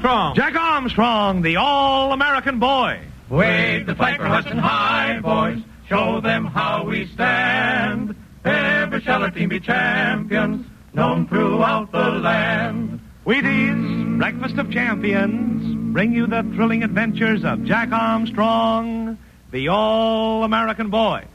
Armstrong. Jack Armstrong, the all-American boy. Wave the flag for Hudson High, boys. Show them how we stand. Ever shall our team be champions, known throughout the land. Wheaties, breakfast of champions, bring you the thrilling adventures of Jack Armstrong, the all-American boy.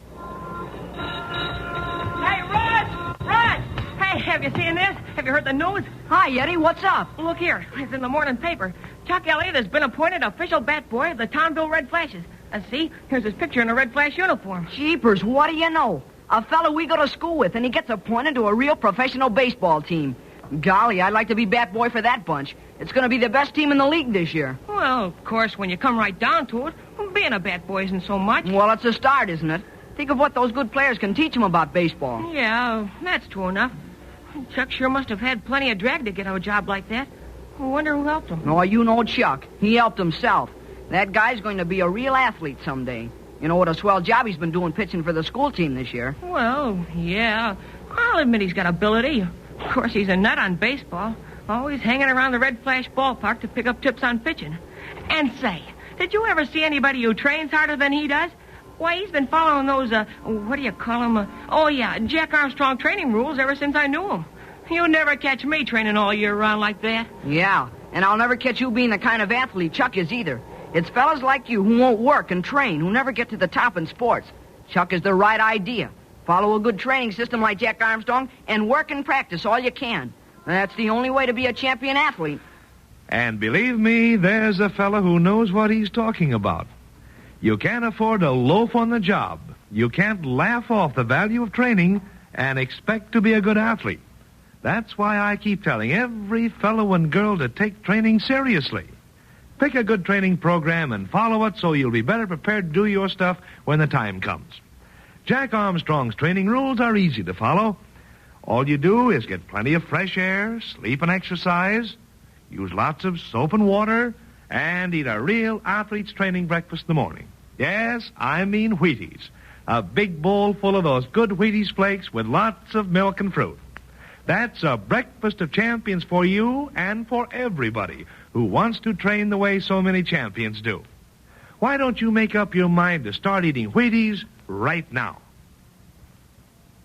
Hey, Raj! Hey, have you seen this? Have you heard the news? Hi, Eddie. What's up? Look here. It's in the morning paper. Chuck Elliott has been appointed official bat boy of the Townville Red Flashes. See, here's his picture in a Red Flash uniform. Jeepers, what do you know? A fellow we go to school with, and he gets appointed to a real professional baseball team. Golly, I'd like to be bat boy for that bunch. It's going to be the best team in the league this year. Well, of course, when you come right down to it, being a bat boy isn't so much. Well, it's a start, isn't it? Think of what those good players can teach them about baseball. Yeah, that's true enough. Chuck sure must have had plenty of drag to get a job like that. I wonder who helped him. Oh, you know Chuck. He helped himself. That guy's going to be a real athlete someday. You know what a swell job he's been doing pitching for the school team this year. Well, yeah. I'll admit he's got ability. Of course, he's a nut on baseball. Always hanging around the Red Flash ballpark to pick up tips on pitching. And say, did you ever see anybody who trains harder than he does? Why, he's been following those, what do you call them? Jack Armstrong training rules ever since I knew him. You'll never catch me training all year round like that. Yeah, and I'll never catch you being the kind of athlete Chuck is either. It's fellas like you who won't work and train, who never get to the top in sports. Chuck is the right idea. Follow a good training system like Jack Armstrong and work and practice all you can. That's the only way to be a champion athlete. And believe me, there's a fella who knows what he's talking about. You can't afford to loaf on the job. You can't laugh off the value of training and expect to be a good athlete. That's why I keep telling every fellow and girl to take training seriously. Pick a good training program and follow it so you'll be better prepared to do your stuff when the time comes. Jack Armstrong's training rules are easy to follow. All you do is get plenty of fresh air, sleep and exercise, use lots of soap and water, and eat a real athlete's training breakfast in the morning. Yes, I mean Wheaties. A big bowl full of those good Wheaties flakes with lots of milk and fruit. That's a breakfast of champions for you and for everybody who wants to train the way so many champions do. Why don't you make up your mind to start eating Wheaties right now?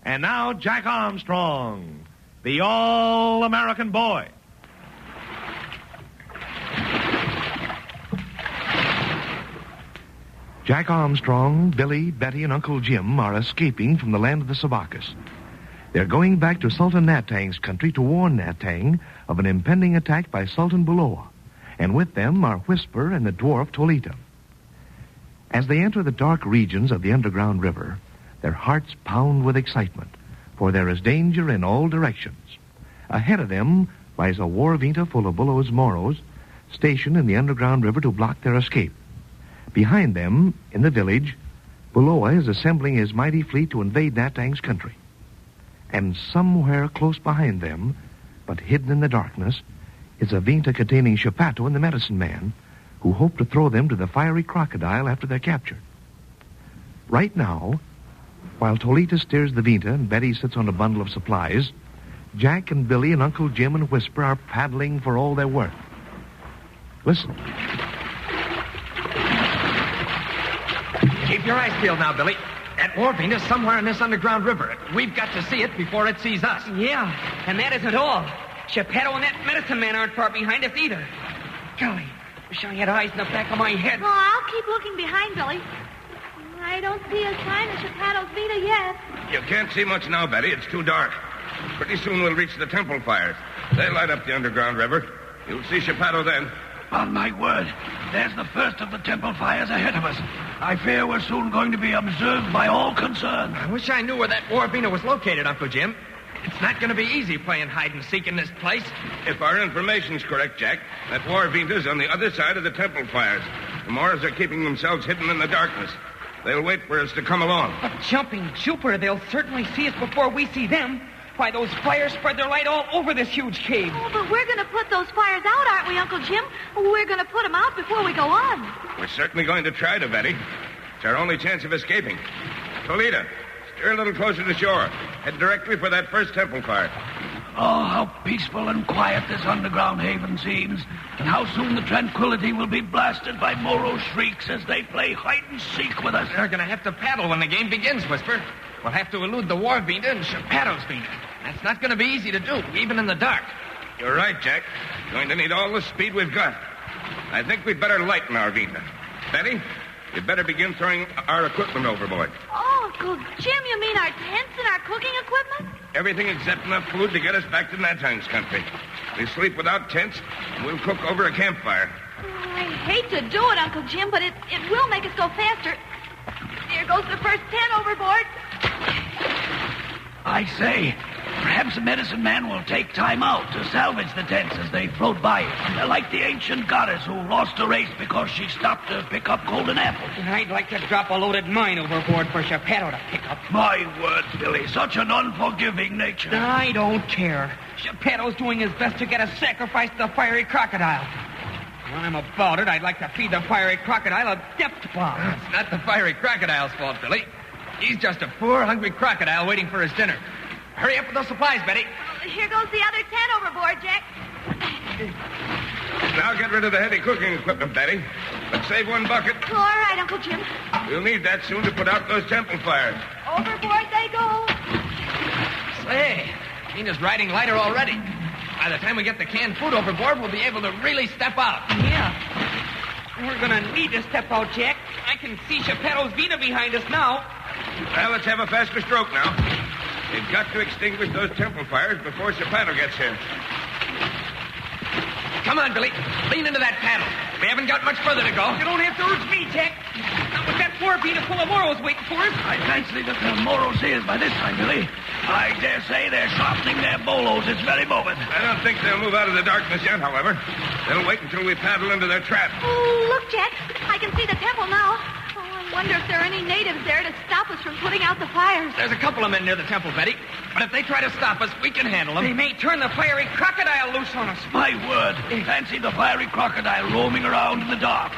And now, Jack Armstrong, the all-American boy. Jack Armstrong, Billy, Betty, and Uncle Jim are escaping from the land of the Sabacus. They're going back to Sultan Natang's country to warn Natang of an impending attack by Sultan Buloa. And with them are Whisper and the dwarf Tolita. As they enter the dark regions of the underground river, their hearts pound with excitement, for there is danger in all directions. Ahead of them lies a war vinta full of Buloa's Moros, stationed in the underground river to block their escape. Behind them, in the village, Buloa is assembling his mighty fleet to invade Natang's country. And somewhere close behind them, but hidden in the darkness, is a vinta containing Chapato and the medicine man, who hope to throw them to the fiery crocodile after they're captured. Right now, while Tolita steers the vinta and Betty sits on a bundle of supplies, Jack and Billy and Uncle Jim and Whisper are paddling for all they're worth. Listen. Keep your eyes peeled now, Billy. That war paint is somewhere in this underground river. We've got to see it before it sees us. Yeah, and that isn't all. Chapato and that medicine man aren't far behind us either. Golly, wish I had eyes in the back of my head. Oh, I'll keep looking behind, Billy. I don't see a sign of Chapato's Vita yet. You can't see much now, Betty. It's too dark. Pretty soon we'll reach the temple fires. They light up the underground river. You'll see Chapato then. On my word, there's the first of the temple fires ahead of us. I fear we're soon going to be observed by all concerned. I wish I knew where that war vina was located, Uncle Jim. It's not going to be easy playing hide-and-seek in this place. If our information's correct, Jack, that war vinta's on the other side of the temple fires. The Moors are keeping themselves hidden in the darkness. They'll wait for us to come along. But jumping Jupiter, they'll certainly see us before we see them. Why, those fires spread their light all over this huge cave. Oh, but we're going to put those fires out, aren't we, Uncle Jim? We're going to put them out before we go on. We're certainly going to try to, Betty. It's our only chance of escaping. Tolita, steer a little closer to shore. Head directly for that first temple fire. Oh, how peaceful and quiet this underground haven seems, and how soon the tranquility will be blasted by Moro's shrieks as they play hide-and-seek with us. They're going to have to paddle when the game begins, Whisper. We'll have to elude the war Vina and Shepato's Vina. That's not going to be easy to do, even in the dark. You're right, Jack. Going to need all the speed we've got. I think we'd better lighten our Vina. Betty, you'd better begin throwing our equipment overboard. Oh, Uncle Jim, you mean our tents and our cooking equipment? Everything except enough food to get us back to Nathan's country. We sleep without tents, and we'll cook over a campfire. Oh, I hate to do it, Uncle Jim, but it will make us go faster. Here goes the first tent overboard. I say, perhaps the medicine man will take time out to salvage the tents as they float by. Like the ancient goddess who lost a race because she stopped to pick up golden apples. I'd like to drop a loaded mine overboard for Shepato to pick up. My word, Billy, such an unforgiving nature. I don't care. Shepato's doing his best to get us sacrificed to the fiery crocodile. When I'm about it, I'd like to feed the fiery crocodile a depth bomb. It's not the fiery crocodile's fault, Billy. He's just a poor, hungry crocodile waiting for his dinner. Hurry up with those supplies, Betty. Here goes the other tent overboard, Jack. Now get rid of the heavy cooking equipment, Betty. But save one bucket. All right, Uncle Jim. We'll need that soon to put out those temple fires. Overboard they go. Say, Vina's riding lighter already. By the time we get the canned food overboard, we'll be able to really step out. Yeah. We're gonna need to step out, Jack. I can see Shepato's Vina behind us now. Well, let's have a faster stroke now. We've got to extinguish those temple fires before Shepato gets here. Come on, Billy. Lean into that paddle. We haven't got much further to go. You don't have to urge me, Jack. Not with that war Vina full of Moros waiting for us. I fancy that the Moros here by this time, Billy. I dare say they're sharpening their bolos this very moment. I don't think they'll move out of the darkness yet, however. They'll wait until we paddle into their trap. Oh, look, Jack. I can see the temple now. Oh, I wonder if there are any natives there to stop us from putting out the fires. There's a couple of men near the temple, Betty. But if they try to stop us, we can handle them. They may turn the fiery crocodile loose on us. My word. Fancy the fiery crocodile roaming around in the dark.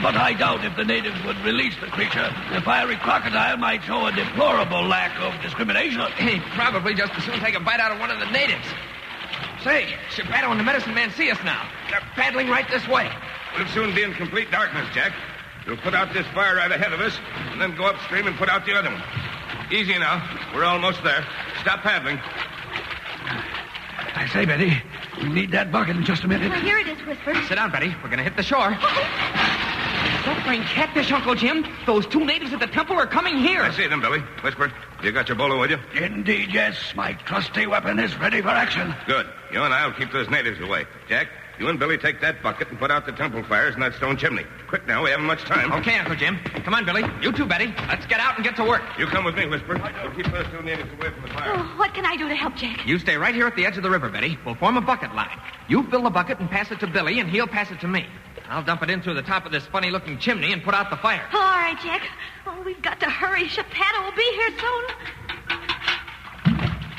But I doubt if the natives would release the creature. The fiery crocodile might show a deplorable lack of discrimination. He'd probably just as soon take a bite out of one of the natives. Say, Shepato and the medicine man see us now. They're paddling right this way. We'll soon be in complete darkness, Jack. We'll put out this fire right ahead of us, and then go upstream and put out the other one. Easy now. We're almost there. Stop paddling. I say, Betty, we need that bucket in just a minute. Well, here it is, Whisper. Sit down, Betty. We're going to hit the shore. Suffering catfish, Uncle Jim. Those two natives at the temple are coming here. I see them, Billy. Whisper, you got your bolo with you? Indeed, yes. My trusty weapon is ready for action. Good. You and I'll keep those natives away. Jack, you and Billy take that bucket and put out the temple fires in that stone chimney. Quick now, we haven't much time. Okay, Uncle Jim. Come on, Billy. You too, Betty. Let's get out and get to work. You come with me, Whisper. We'll keep those two natives away from the fire. Oh, what can I do to help Jack? You stay right here at the edge of the river, Betty. We'll form a bucket line. You fill the bucket and pass it to Billy, and he'll pass it to me. I'll dump it in through the top of this funny-looking chimney and put out the fire. All right, Jack. Oh, we've got to hurry. Shepato will be here soon.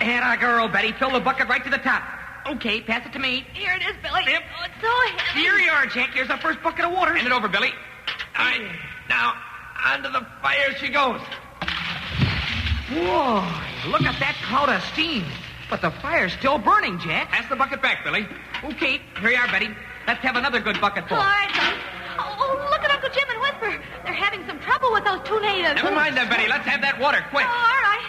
Atta girl, Betty. Fill the bucket right to the top. Okay, pass it to me. Here it is, Billy. Yep. Oh, it's so heavy. Here you are, Jack. Here's the first bucket of water. Hand it over, Billy. All right. Now, onto the fire she goes. Whoa, look at that cloud of steam. But the fire's still burning, Jack. Pass the bucket back, Billy. Okay, here you are, Betty. Let's have another good bucket full. All right, Billy. Oh, look at Uncle Jim and Whisper. They're having some trouble with those two natives. Never mind them, Betty. Let's have that water, quick. Oh, all right.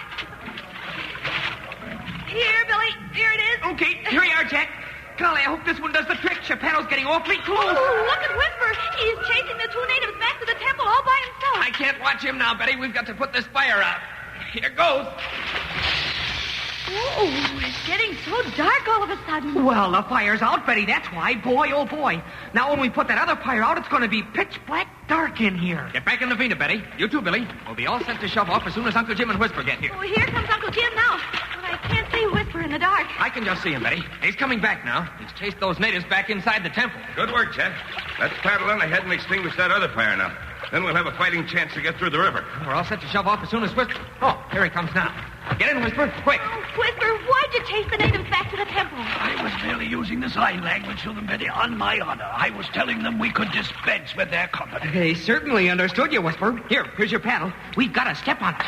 Here, Billy. Here it is. Okay, here you are, Jack. Golly, I hope this one does the trick. Shepato's getting awfully close. Oh, look at Whisper. He's chasing the two natives back to the temple all by himself. I can't watch him now, Betty. We've got to put this fire out. Here goes. Oh, it's getting so dark all of a sudden. Well, the fire's out, Betty. That's why. Boy, oh, boy. Now, when we put that other fire out, it's going to be pitch black dark in here. Get back in the Vina, Betty. You too, Billy. We'll be all set to shove off as soon as Uncle Jim and Whisper get here. Oh, here comes Uncle Jim now. But I can't see Whisper in the dark. I can just see him, Betty. He's coming back now. He's chased those natives back inside the temple. Good work, Jack. Let's paddle on ahead and extinguish that other fire now. Then we'll have a fighting chance to get through the river. We're all set to shove off as soon as Whisper... Oh, here he comes now. Get in, Whisper, quick. Oh, Whisper, why'd you chase the natives back to the temple? I was merely using the sign language to them, Betty, on my honor. I was telling them we could dispense with their company. They certainly understood you, Whisper. Here's your paddle. We've got to step on it.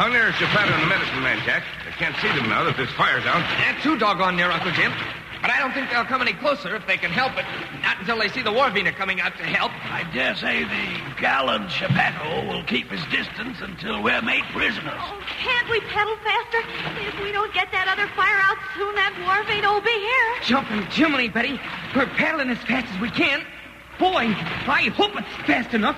How near is Geppetto and the medicine man, Jack? They can't see them now that this fire's out. They're too doggone near, Uncle Jim. But I don't think they'll come any closer if they can help it. Not until they see the war Wiener coming out to help. I dare say the gallant Geppetto will keep his distance until we're made prisoners. Oh, can't we pedal faster? If we don't get that other fire out soon, that war Wiener will be here. Jumping Jiminy, Betty. We're paddling as fast as we can. Boy, I hope it's fast enough.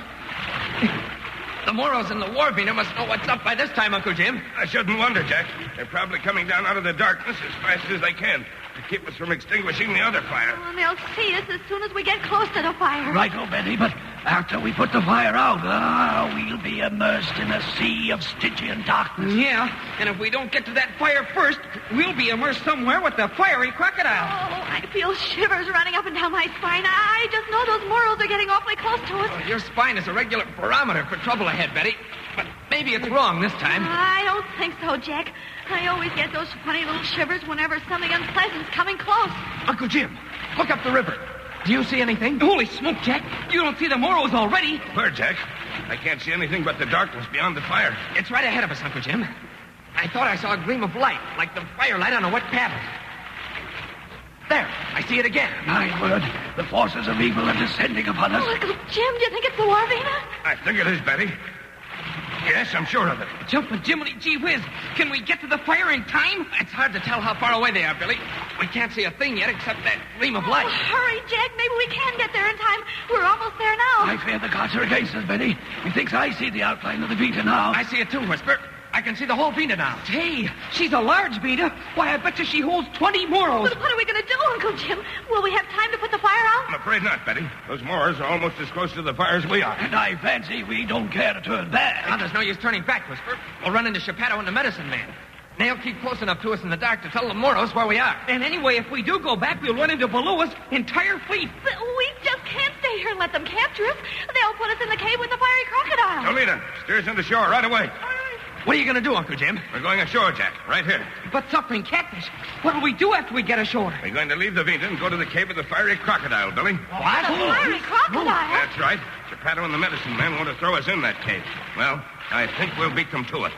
The Moros and the war Wiener must know what's up by this time, Uncle Jim. I shouldn't wonder, Jack. They're probably coming down out of the darkness as fast as they can to keep us from extinguishing the other fire. Oh, and they'll see us as soon as we get close to the fire. Right, oh, Betty, but after we put the fire out, we'll be immersed in a sea of Stygian darkness. Yeah, and if we don't get to that fire first, we'll be immersed somewhere with the fiery crocodile. Oh, I feel shivers running up and down my spine. I just know those Moros are getting awfully close to us. Your spine is a regular barometer for trouble ahead, Betty. But maybe it's wrong this time. I don't think so, Jack. I always get those funny little shivers whenever something unpleasant's coming close. Uncle Jim, look up the river. Do you see anything? Holy smoke, Jack. You don't see the Moros already. Where, Jack? I can't see anything but the darkness beyond the fire. It's right ahead of us, Uncle Jim. I thought I saw a gleam of light, like the firelight on a wet paddle. There, I see it again. My word, the forces of evil are descending upon us. Oh, Uncle Jim, do you think it's the war Wiener? I think it is, Betty. Yes, I'm sure of it. Jumping Jiminy, gee whiz. Can we get to the fire in time? It's hard to tell how far away they are, Billy. We can't see a thing yet except that gleam of light. Oh, hurry, Jack. Maybe we can get there in time. We're almost there now. I fear the gods are against us, Betty. Methinks I see the outline of the Vita now. I see it too, Whisper. I can see the whole Vita now. Hey, she's a large Vita. Why, I bet you she holds 20 Moros. But what are we going to do, Uncle Jim? Will we have time to put the fire out? I'm afraid not, Betty. Those Moors are almost as close to the fire as we are. And I fancy we don't care to turn back. Now, there's no use turning back, Whisper. We'll run into Geppetto and the medicine man. They'll keep close enough to us in the dark to tell the Moros where we are. And anyway, if we do go back, we'll run into Baloo's entire fleet. But we just can't stay here and let them capture us. They'll put us in the cave with the fiery crocodile. Tolita, steer us into shore right away. What are you going to do, Uncle Jim? We're going ashore, Jack, right here. But suffering catfish, what'll we do after we get ashore? We're going to leave the Vita and go to the cave of the fiery crocodile, Billy. What? The fiery crocodile? That's right. Geppetto and the medicine man want to throw us in that cave. Well, I think we'll beat them to it.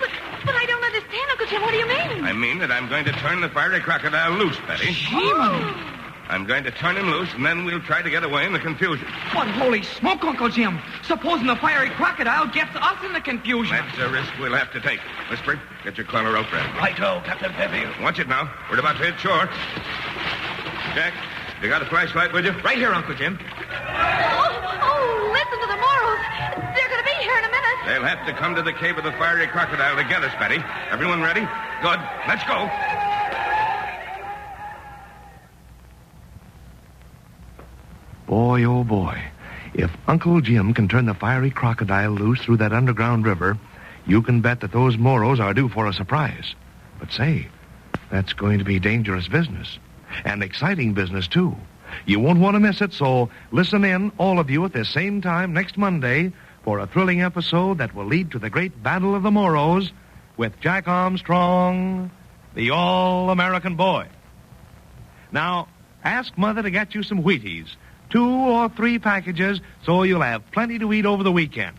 But I don't understand, Uncle Jim. What do you mean? I mean that I'm going to turn the fiery crocodile loose, Betty. Jiminy. I'm going to turn him loose, and then we'll try to get away in the confusion. But holy smoke, Uncle Jim. Supposing the fiery crocodile gets us in the confusion. That's a risk we'll have to take. Whisper, get your coiler rope ready. Righto, Captain Fairfield. Watch it now. We're about to hit shore. Jack, you got a flashlight with you? Right here, Uncle Jim. Oh, listen to the Moros. They're going to be here in a minute. They'll have to come to the cave of the fiery crocodile to get us, Betty. Everyone ready? Good. Let's go. Boy, oh boy. If Uncle Jim can turn the fiery crocodile loose through that underground river, you can bet that those Moros are due for a surprise. But say, that's going to be dangerous business. And exciting business, too. You won't want to miss it, so listen in, all of you, at the same time next Monday for a thrilling episode that will lead to the great Battle of the Moros with Jack Armstrong, the All-American Boy. Now, ask Mother to get you some Wheaties. 2 or 3 packages so you'll have plenty to eat over the weekend.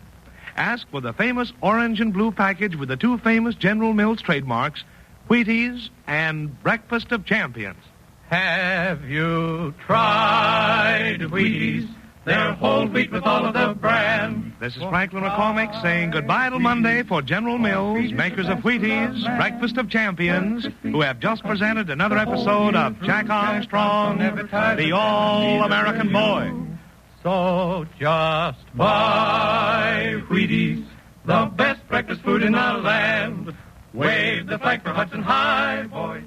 Ask for the famous orange and blue package with the 2 famous General Mills trademarks, Wheaties and Breakfast of Champions. Have you tried Wheaties? They're whole wheat with all of the bran. This is Franklin McCormick saying goodbye till Monday for General Mills, makers of Wheaties, Breakfast of Champions, who have just presented another episode of Jack Armstrong, the All-American Boy. So just buy Wheaties, the best breakfast food in the land. Wave the flag for Hudson High, boys.